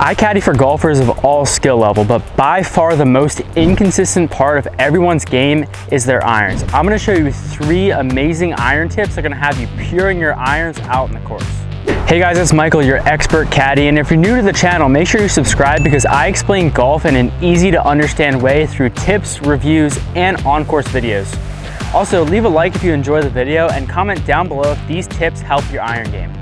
I caddy for golfers of all skill level, but by far the most inconsistent part of everyone's game is their irons. I'm gonna show you 3 amazing iron tips that are gonna have you puring your irons out in the course. Hey guys, it's Michael, your expert caddy, and if you're new to the channel, make sure you subscribe because I explain golf in an easy to understand way through tips, reviews, and on-course videos. Also, leave a like if you enjoy the video and comment down below if these tips help your iron game.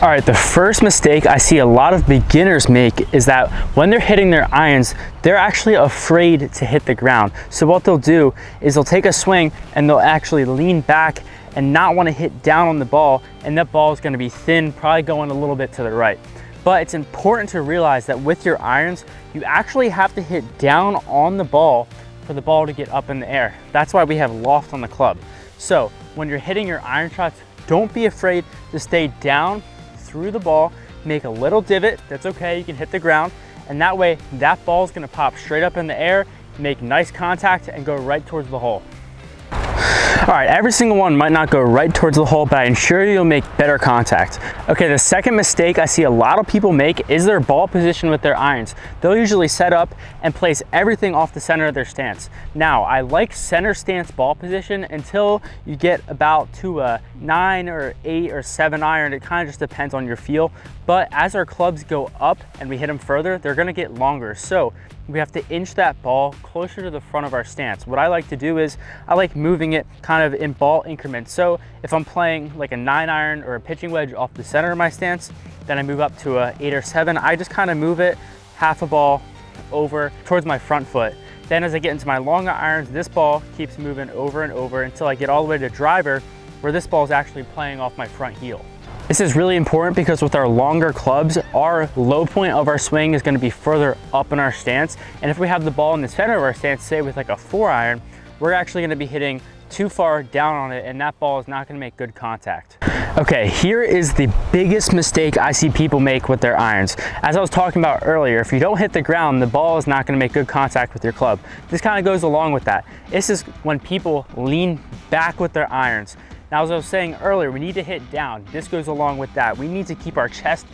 All right, the first mistake I see a lot of beginners make is that when they're hitting their irons, they're actually afraid to hit the ground. So what they'll do is they'll take a swing and they'll actually lean back and not want to hit down on the ball, and that ball is going to be thin, probably going a little bit to the right. But it's important to realize that with your irons, you actually have to hit down on the ball for the ball to get up in the air. That's why we have loft on the club. So when you're hitting your iron shots, don't be afraid to stay down through the ball, make a little divot, that's okay, you can hit the ground, and that way that ball is going to pop straight up in the air, make nice contact, and go right towards the hole. All right, every single one might not go right towards the hole, but I ensure you'll make better contact. Okay, the second mistake I see a lot of people make is their ball position with their irons. They'll usually set up and place everything off the center of their stance. Now, I like center stance ball position until you get about to a 9 or 8 or 7 iron. It kind of just depends on your feel. But as our clubs go up and we hit them further, they're gonna get longer. So we have to inch that ball closer to the front of our stance. What I like to do is I like moving it kind of in ball increments. So if I'm playing like a 9 iron or a pitching wedge off the center of my stance, then I move up to a 8 or 7. I just kind of move it half a ball over towards my front foot. Then as I get into my longer irons, this ball keeps moving over and over until I get all the way to driver, where this ball is actually playing off my front heel. This is really important because with our longer clubs, our low point of our swing is going to be further up in our stance. And if we have the ball in the center of our stance, say with like a 4 iron, we're actually going to be hitting too far down on it, and that ball is not going to make good contact. Okay, here is the biggest mistake I see people make with their irons. As I was talking about earlier, if you don't hit the ground, the ball is not going to make good contact with your club. This kind of goes along with that. This is when people lean back with their irons. Now, as I was saying earlier, we need to hit down. This goes along with that. We need to keep our chest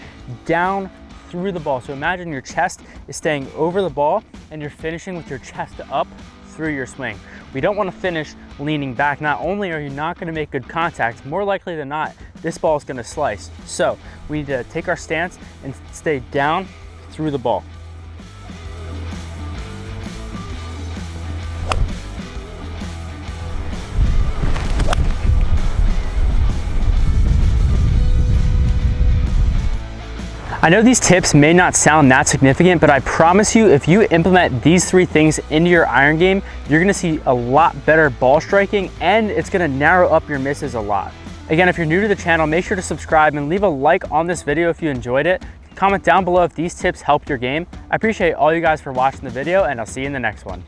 down through the ball. So imagine your chest is staying over the ball and you're finishing with your chest up through your swing. We don't want to finish leaning back. Not only are you not going to make good contact, more likely than not, this ball is going to slice. So we need to take our stance and stay down through the ball. I know these tips may not sound that significant, but I promise you, if you implement these 3 things into your iron game, you're gonna see a lot better ball striking, and it's gonna narrow up your misses a lot. Again, if you're new to the channel, make sure to subscribe and leave a like on this video if you enjoyed it. Comment down below if these tips helped your game. I appreciate all you guys for watching the video, and I'll see you in the next one.